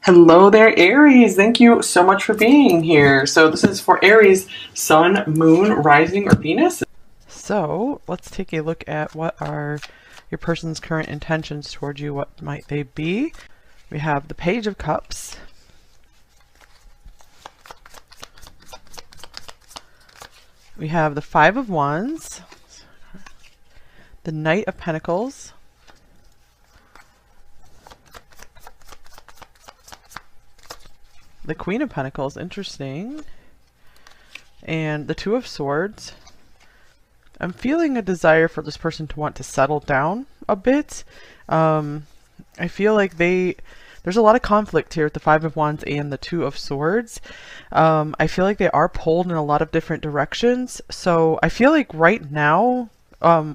Hello there, Aries. Thank you so much for being here. So this is for Aries, Sun, Moon, Rising, or Venus. So let's take a look at what are your person's current intentions towards you. What might they be? We have the Page of Cups. We have the Five of Wands. The Knight of Pentacles. The Queen of Pentacles, interesting. And the Two of Swords. I'm feeling a desire for this person to want to settle down a bit. I feel like there's a lot of conflict here with the Five of Wands and the Two of Swords. I feel like they are pulled in a lot of different directions. So I feel like right now,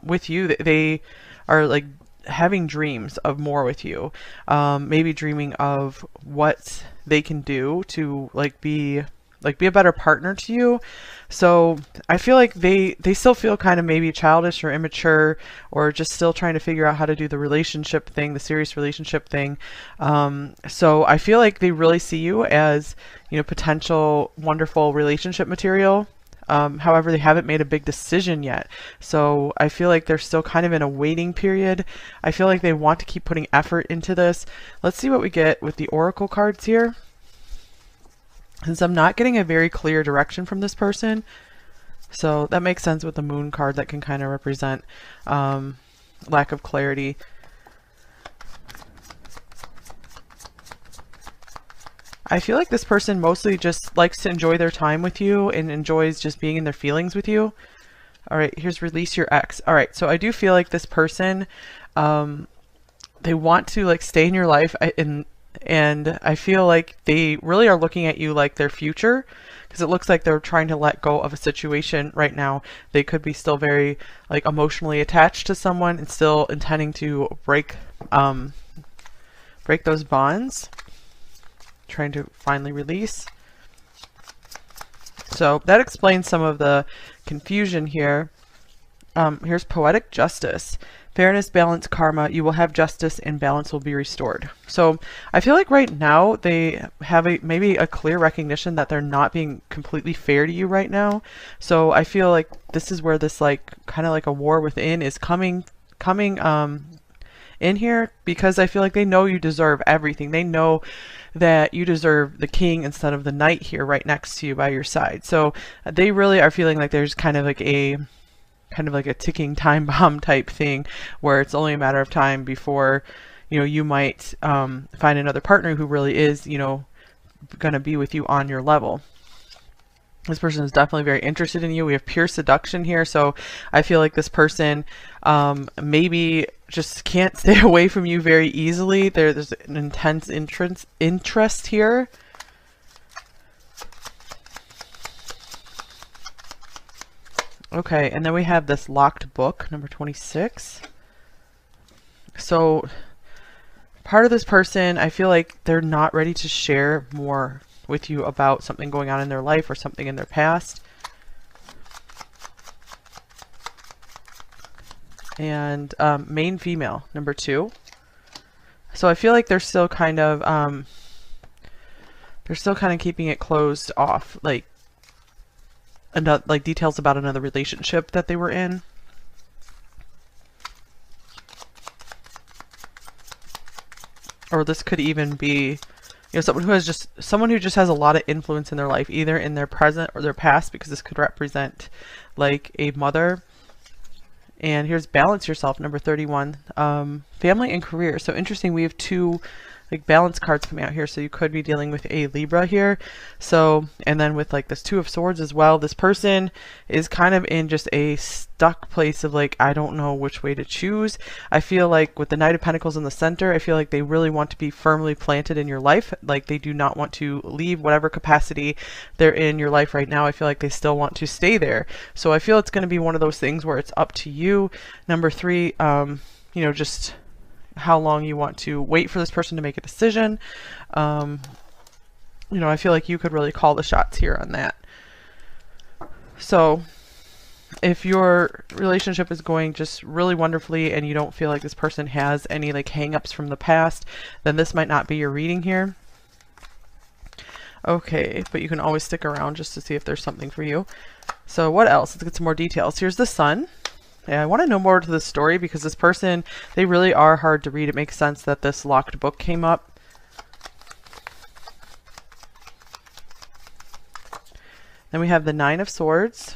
with you, they are like having dreams of more with you. Maybe dreaming of what they can do to be a better partner to you. So I feel like they still feel kind of maybe childish or immature, or just still trying to figure out how to do the relationship thing, the serious relationship thing. So I feel like they really see you as, potential wonderful relationship material. However, they haven't made a big decision yet. So I feel like they're still kind of in a waiting period. I feel like they want to keep putting effort into this. Let's see what we get with the Oracle cards here. Since I'm not getting a very clear direction from this person, so that makes sense with the Moon card. That can kind of represent lack of clarity. I feel like this person mostly just likes to enjoy their time with you and enjoys just being in their feelings with you. All right, here's release your ex. All right, so I do feel like this person, they want to stay in your life and I feel like they really are looking at you like their future, because it looks like they're trying to let go of a situation right now. They could be still very emotionally attached to someone and still intending to break those bonds, trying to finally release. So that explains some of the confusion here. Here's poetic justice. Fairness, balance, karma, you will have justice and balance will be restored. So I feel like right now they have maybe a clear recognition that they're not being completely fair to you right now. So I feel like this is where this kind of like a war within is coming in here, because I feel like they know you deserve everything. They know that you deserve the king instead of the knight here right next to you by your side. So they really are feeling like there's kind of like a ticking time bomb type thing, where it's only a matter of time before you might find another partner who really is gonna be with you on your level. This person is definitely very interested in you. We have pure seduction here, so I feel like this person maybe just can't stay away from you very easily. There's an intense interest here. Okay, and then we have this locked book, number 26. So part of this person, I feel like they're not ready to share more with you about something going on in their life or something in their past. And main female, number 2. So I feel like they're still kind of keeping it closed off, details about another relationship that they were in. Or this could even be someone who just has a lot of influence in their life, either in their present or their past, because this could represent like a mother. And here's balance yourself, number 31. Family and career. So interesting, we have two balance cards coming out here, so you could be dealing with a Libra here. So, and then with this Two of Swords as well, this person is kind of in just a stuck place of I don't know which way to choose. I feel like with the Knight of Pentacles in the center, I feel like they really want to be firmly planted in your life. They do not want to leave whatever capacity they're in your life right now. I feel like they still want to stay there. So I feel it's going to be one of those things where it's up to you. Number 3, just how long you want to wait for this person to make a decision. I feel like you could really call the shots here on that. So if your relationship is going just really wonderfully and you don't feel like this person has any hang-ups from the past, then this might not be your reading here. Okay, but you can always stick around just to see if there's something for you. So what else? Let's get some more details. Here's the sun. Yeah, I want to know more to the story because this person, they really are hard to read. It makes sense that this locked book came up. Then we have the Nine of Swords.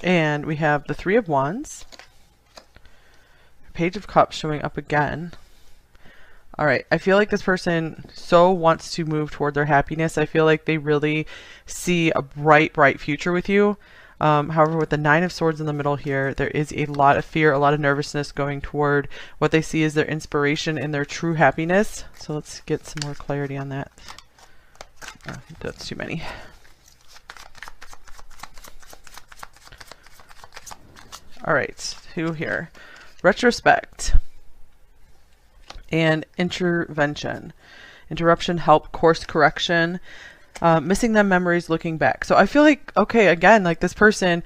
And we have the Three of Wands. Page of Cups showing up again. All right, I feel like this person so wants to move toward their happiness. I feel like they really see a bright, bright future with you. However, with the Nine of Swords in the middle here, there is a lot of fear, a lot of nervousness going toward what they see as their inspiration and their true happiness. So let's get some more clarity on that. Oh, that's too many. All right, two here. Retrospect and intervention. Interruption, help, course correction, missing them memories, looking back. So I feel like, okay, again, like this person,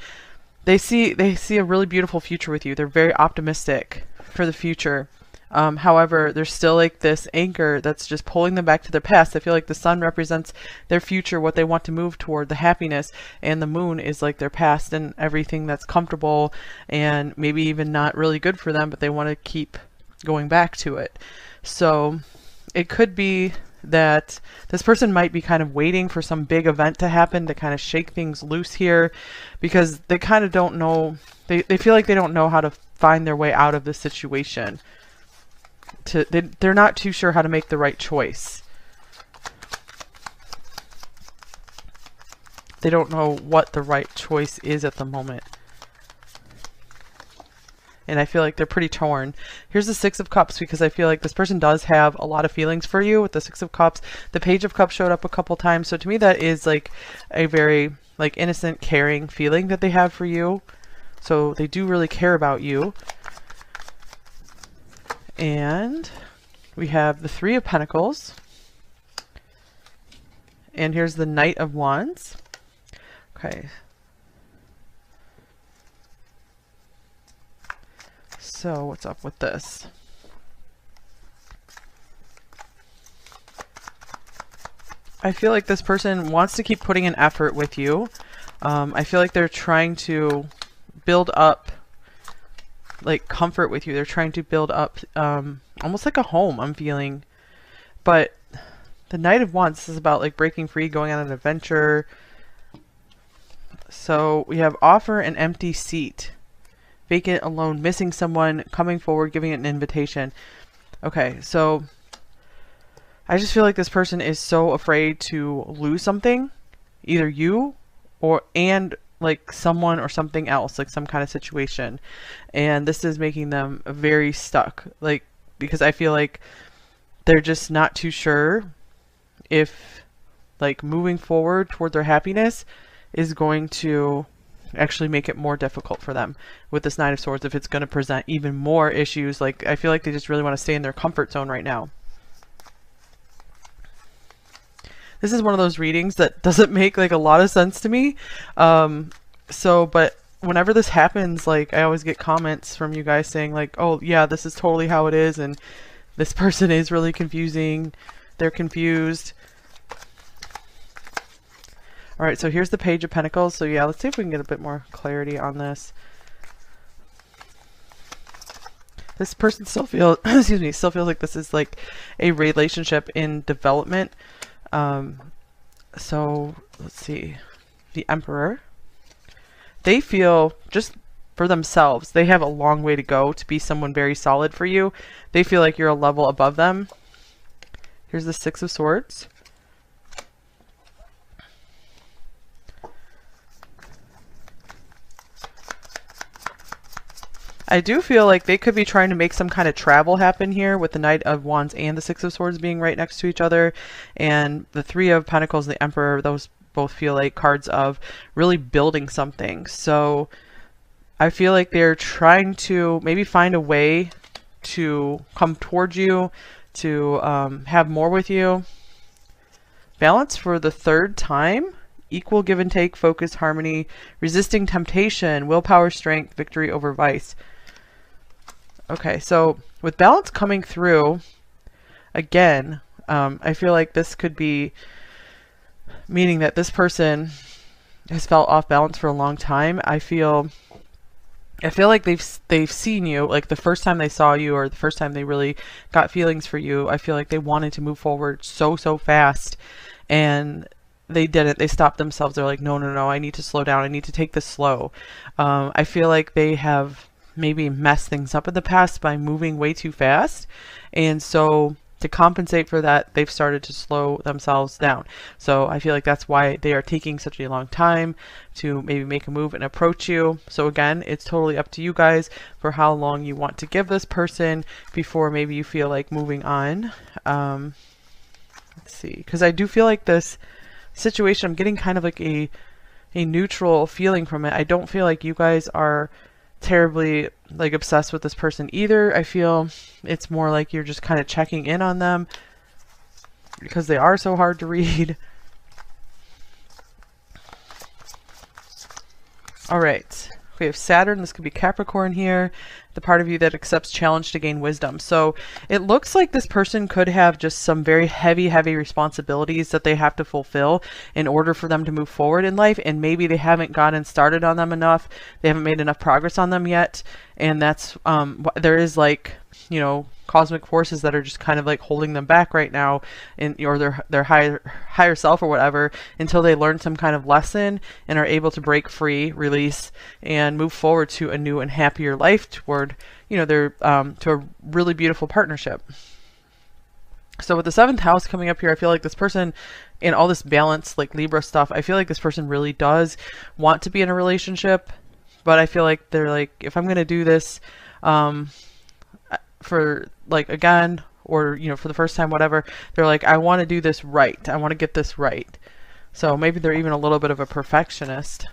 they see a really beautiful future with you. They're very optimistic for the future. However, there's still like this anchor that's just pulling them back to their past. I feel like the sun represents their future, what they want to move toward, the happiness, and the moon is like their past and everything that's comfortable and maybe even not really good for them, but they want to keep going back to it. So it could be that this person might be kind of waiting for some big event to happen to kind of shake things loose here, because they kind of don't know, they feel like they don't know how to find their way out of this situation. They're not too sure how to make the right choice. They don't know what the right choice is at the moment. And I feel like they're pretty torn. Here's the Six of Cups, because I feel like this person does have a lot of feelings for you with the Six of Cups. The Page of Cups showed up a couple times. So to me, that is like a very like innocent, caring feeling that they have for you. So they do really care about you. And we have the Three of Pentacles. And here's the Knight of Wands. Okay. So what's up with this? I feel like this person wants to keep putting an effort with you. I feel like they're trying to build up like comfort with you. They're trying to build up almost like a home, I'm feeling. But the Knight of Wands is about like breaking free, going on an adventure. So we have offer an empty seat. Vacant, alone, missing someone, coming forward, giving it an invitation. Okay, so I just feel like this person is so afraid to lose something, either you and like someone or something else, like some kind of situation. And this is making them very stuck, like, because I feel like they're just not too sure if like moving forward toward their happiness is going to actually make it more difficult for them with this Nine of Swords, if it's going to present even more issues. Like I feel like they just really want to stay in their comfort zone right now. This is one of those readings that doesn't make like a lot of sense to me. But whenever this happens, like I always get comments from you guys saying like, oh yeah, this is totally how it is, and this person is really confusing, they're confused. All right, so here's the Page of Pentacles. So yeah, let's see if we can get a bit more clarity on this. This person still feels, excuse me, still feels like this is like a relationship in development. So let's see, the Emperor. They feel, just for themselves, they have a long way to go to be someone very solid for you. They feel like you're a level above them. Here's the Six of Swords. I do feel like they could be trying to make some kind of travel happen here with the Knight of Wands and the Six of Swords being right next to each other. And the Three of Pentacles, the Emperor, those both feel like cards of really building something. So I feel like they're trying to maybe find a way to come towards you, to have more with you. Balance for the third time. Equal give and take, focus, harmony, resisting temptation, willpower, strength, victory over vice. Okay, so with balance coming through, again, I feel like this could be meaning that this person has felt off balance for a long time. I feel like they've seen you, like the first time they saw you or the first time they really got feelings for you. I feel like they wanted to move forward so fast, and they didn't. They stopped themselves. They're like, no, no, no, I need to slow down. I need to take this slow. I feel like they have maybe messed things up in the past by moving way too fast, and so to compensate for that, they've started to slow themselves down. So I feel like that's why they are taking such a long time to maybe make a move and approach you. So again, it's totally up to you guys for how long you want to give this person before maybe you feel like moving on. Let's see, because I do feel like this situation, I'm getting kind of like a neutral feeling from it. I don't feel like you guys are terribly like obsessed with this person either. I feel it's more like you're just kind of checking in on them because they are so hard to read. All right, we have Saturn. This could be Capricorn here, the part of you that accepts challenge to gain wisdom. So it looks like this person could have just some very heavy responsibilities that they have to fulfill in order for them to move forward in life, and maybe they haven't gotten started on them enough. They haven't made enough progress on them yet, and that's there is, like, you know, cosmic forces that are just kind of like holding them back right now, or their higher self or whatever, until they learn some kind of lesson and are able to break free, release, and move forward to a new and happier life toward, you know, their to a really beautiful partnership. So with the 7th house coming up here, I feel like this person, in all this balance, like Libra stuff, I feel like this person really does want to be in a relationship, but I feel like they're like, if I'm going to do this, for like again, or you know, for the first time, whatever, they're like, I want to do this right. I want to get this right. So maybe they're even a little bit of a perfectionist.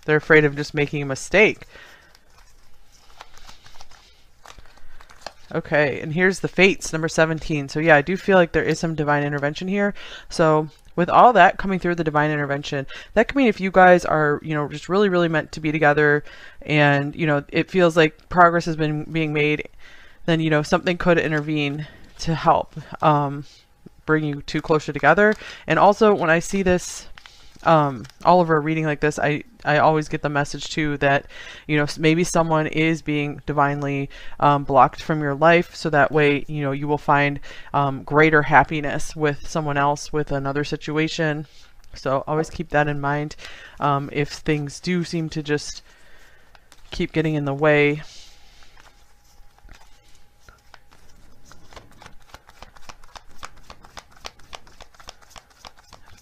They're afraid of just making a mistake. Okay, and here's the fates, number 17. So yeah, I do feel like there is some divine intervention here. So with all that coming through the divine intervention, that could mean if you guys are, you know, just really meant to be together, and, you know, it feels like progress has been being made, then, you know, something could intervene to help bring you two closer together. And also, when I see this, all over a reading like this, I always get the message too that, you know, maybe someone is being divinely blocked from your life, so that way, you know, you will find greater happiness with someone else, with another situation. So always keep that in mind if things do seem to just keep getting in the way.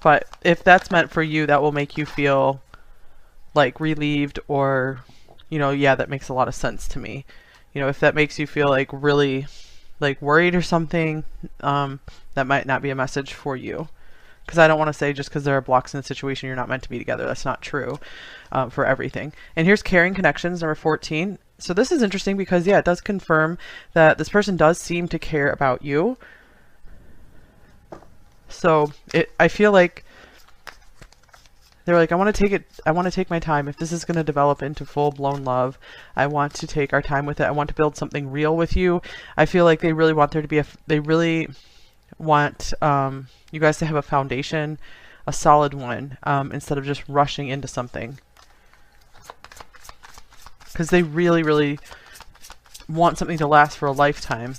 But if that's meant for you, that will make you feel like relieved, or, you know, yeah, that makes a lot of sense to me. You know, if that makes you feel like really like worried or something, that might not be a message for you. Because I don't want to say just because there are blocks in the situation you're not meant to be together. That's not true for everything. And here's caring connections, number 14. So this is interesting because, yeah, it does confirm that this person does seem to care about you. So I feel like they're like, I want to take my time. If this is going to develop into full-blown love, I want to take our time with it. I want to build something real with you. I feel like they really want there to be they really want you guys to have a foundation, a solid one, instead of just rushing into something. Because they really want something to last for a lifetime.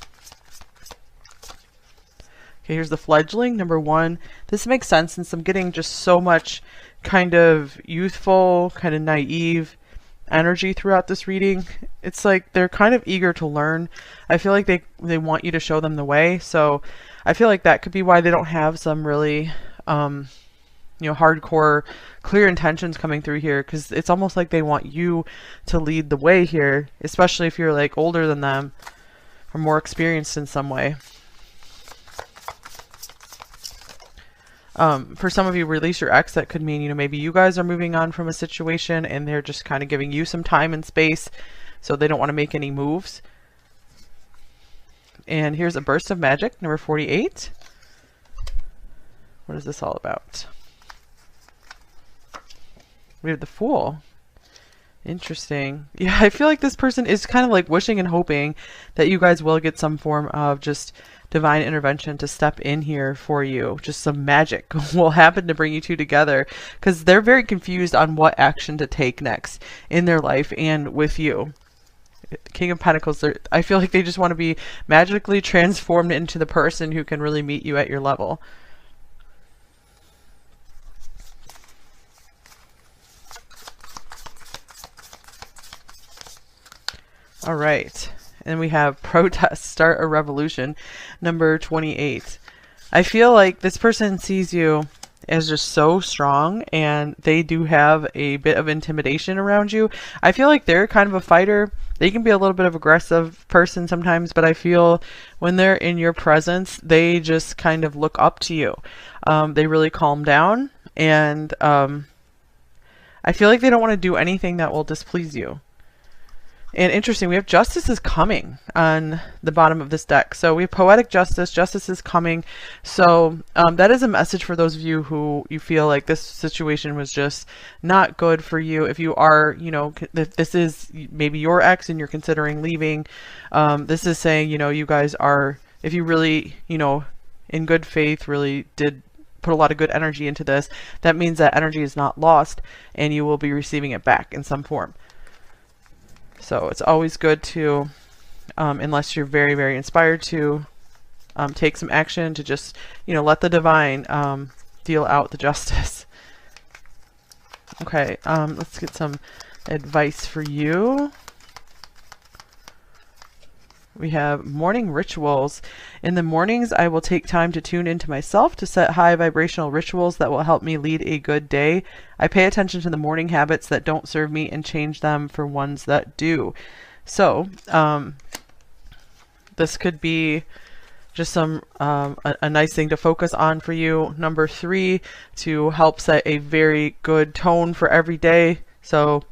Okay, here's the fledgling, number 1. This makes sense since I'm getting just so much kind of youthful, kind of naive energy throughout this reading. It's like they're kind of eager to learn. I feel like they want you to show them the way. So I feel like that could be why they don't have some really, you know, hardcore, clear intentions coming through here, because it's almost like they want you to lead the way here, especially if you're like older than them or more experienced in some way. For some of you, release your ex. That could mean, you know, maybe you guys are moving on from a situation and they're just kind of giving you some time and space, so they don't want to make any moves. And here's a burst of magic, number 48. What is this all about? We have the Fool. Interesting. Yeah, I feel like this person is kind of like wishing and hoping that you guys will get some form of just divine intervention to step in here for you. Just some magic will happen to bring you two together, because they're very confused on what action to take next in their life and with you. King of Pentacles, I feel like they just want to be magically transformed into the person who can really meet you at your level. All right. And we have protest, start a revolution, number 28. I feel like this person sees you as just so strong, and they do have a bit of intimidation around you. I feel like they're kind of a fighter. They can be a little bit of aggressive person sometimes, but I feel when they're in your presence, they just kind of look up to you. They really calm down, and I feel like they don't want to do anything that will displease you. And interesting, we have justice is coming on the bottom of this deck. So we have poetic justice. Justice is coming. So that is a message for those of you who you feel like this situation was just not good for you. If you are, you know, if this is maybe your ex and you're considering leaving, this is saying, you know, you guys are, if you really, you know, in good faith, really did put a lot of good energy into this, that means that energy is not lost and you will be receiving it back in some form. So it's always good to, unless you're very, very inspired to take some action, to just, you know, let the divine deal out the justice. Okay, let's get some advice for you. We have morning rituals. In the mornings, I will take time to tune into myself to set high vibrational rituals that will help me lead a good day. I pay attention to the morning habits that don't serve me and change them for ones that do. So, this could be just some a nice thing to focus on for you. Number 3, to help set a very good tone for every day. So,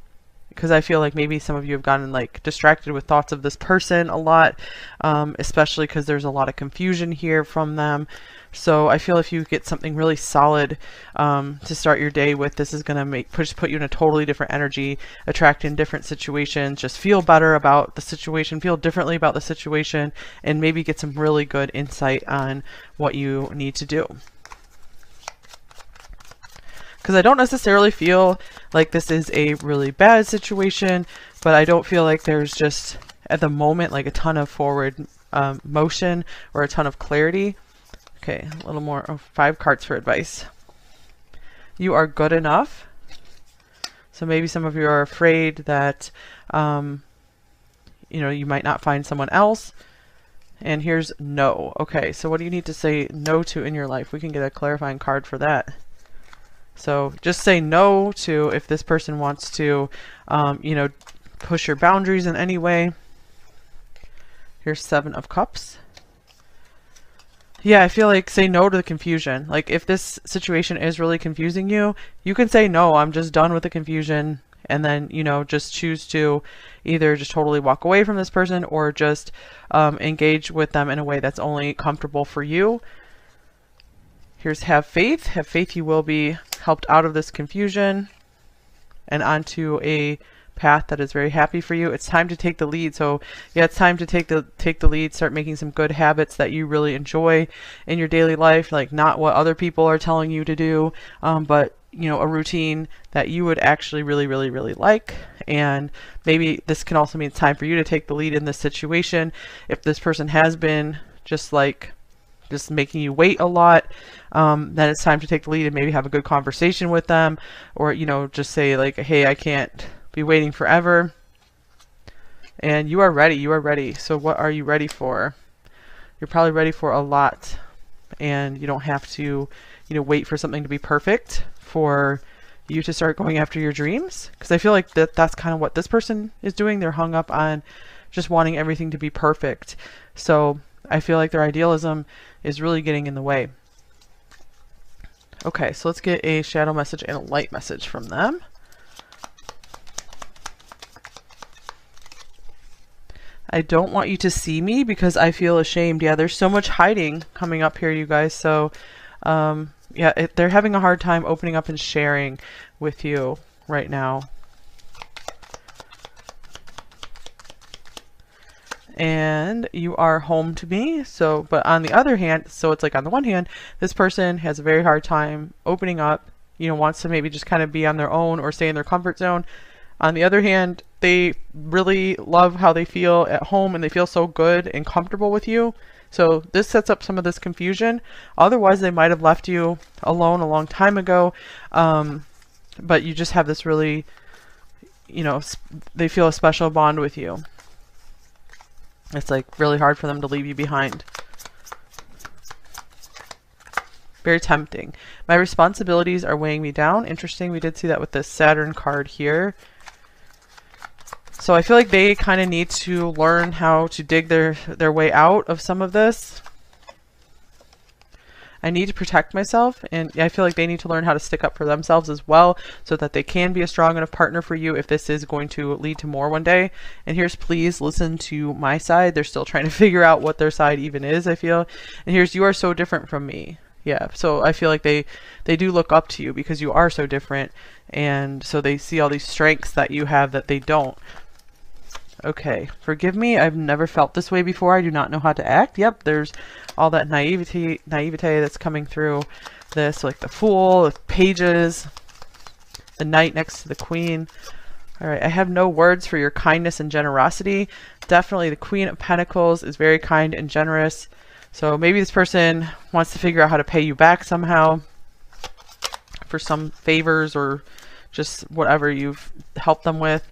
because I feel like maybe some of you have gotten like distracted with thoughts of this person a lot, especially because there's a lot of confusion here from them. So I feel if you get something really solid to start your day with, this is going to put you in a totally different energy, attract in different situations, just feel better about the situation, feel differently about the situation, and maybe get some really good insight on what you need to do. Because I don't necessarily feel like this is a really bad situation, but I don't feel like there's just, at the moment, like a ton of forward motion or a ton of clarity. Okay, a little more, 5 cards for advice. You are good enough. So maybe some of you are afraid that, you know, you might not find someone else. And here's no. Okay, so what do you need to say no to in your life? We can get a clarifying card for that. So just say no to if this person wants to, you know, push your boundaries in any way. Here's 7 of Cups. Yeah, I feel like say no to the confusion. Like if this situation is really confusing you, you can say no, I'm just done with the confusion. And then, you know, just choose to either just totally walk away from this person or just engage with them in a way that's only comfortable for you. Here's have faith. Have faith you will be helped out of this confusion and onto a path that is very happy for you. It's time to take the lead. So yeah, it's time to take the lead, start making some good habits that you really enjoy in your daily life, like not what other people are telling you to do, but you know, a routine that you would actually really, really, really like. And maybe this can also mean it's time for you to take the lead in this situation. If this person has been just making you wait a lot, then it's time to take the lead and maybe have a good conversation with them, or, you know, just say like, hey, I can't be waiting forever. And you are ready. You are ready. So what are you ready for? You're probably ready for a lot, and you don't have to, you know, wait for something to be perfect for you to start going after your dreams. Because I feel like that's kind of what this person is doing. They're hung up on just wanting everything to be perfect. So I feel like their idealism is really getting in the way. Okay, so let's get a shadow message and a light message from them. I don't want you to see me because I feel ashamed. Yeah, there's so much hiding coming up here, you guys. So, yeah, they're having a hard time opening up and sharing with you right now. and you are home to me. So, but on the other hand, so it's like on the one hand, this person has a very hard time opening up, you know, wants to maybe just kind of be on their own or stay in their comfort zone. On the other hand, they really love how they feel at home and they feel so good and comfortable with you. So this sets up some of this confusion. Otherwise, they might have left you alone a long time ago. But you just have this really, you know, they feel a special bond with you. It's like really hard for them to leave you behind. Very tempting. My responsibilities are weighing me down. Interesting. We did see that with this Saturn card here. So I feel like they kind of need to learn how to dig their way out of some of this. I need to protect myself, and I feel like they need to learn how to stick up for themselves as well so that they can be a strong enough partner for you if this is going to lead to more one day. And here's, please listen to my side. They're still trying to figure out what their side even is, I feel. And here's, you are so different from me. Yeah, so I feel like they do look up to you because you are so different, and so they see all these strengths that you have that they don't. Okay, forgive me, I've never felt this way before. I do not know how to act. Yep, there's all that naivete that's coming through this, like the Fool, the Pages, the Knight next to the Queen. All right, I have no words for your kindness and generosity. Definitely the Queen of Pentacles is very kind and generous. So maybe this person wants to figure out how to pay you back somehow for some favors or just whatever you've helped them with.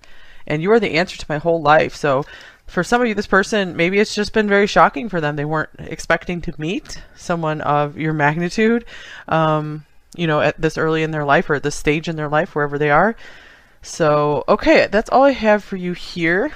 And you are the answer to my whole life. So for some of you, this person, maybe it's just been very shocking for them. They weren't expecting to meet someone of your magnitude, you know, at this early in their life or at this stage in their life, wherever they are. So, okay, that's all I have for you here.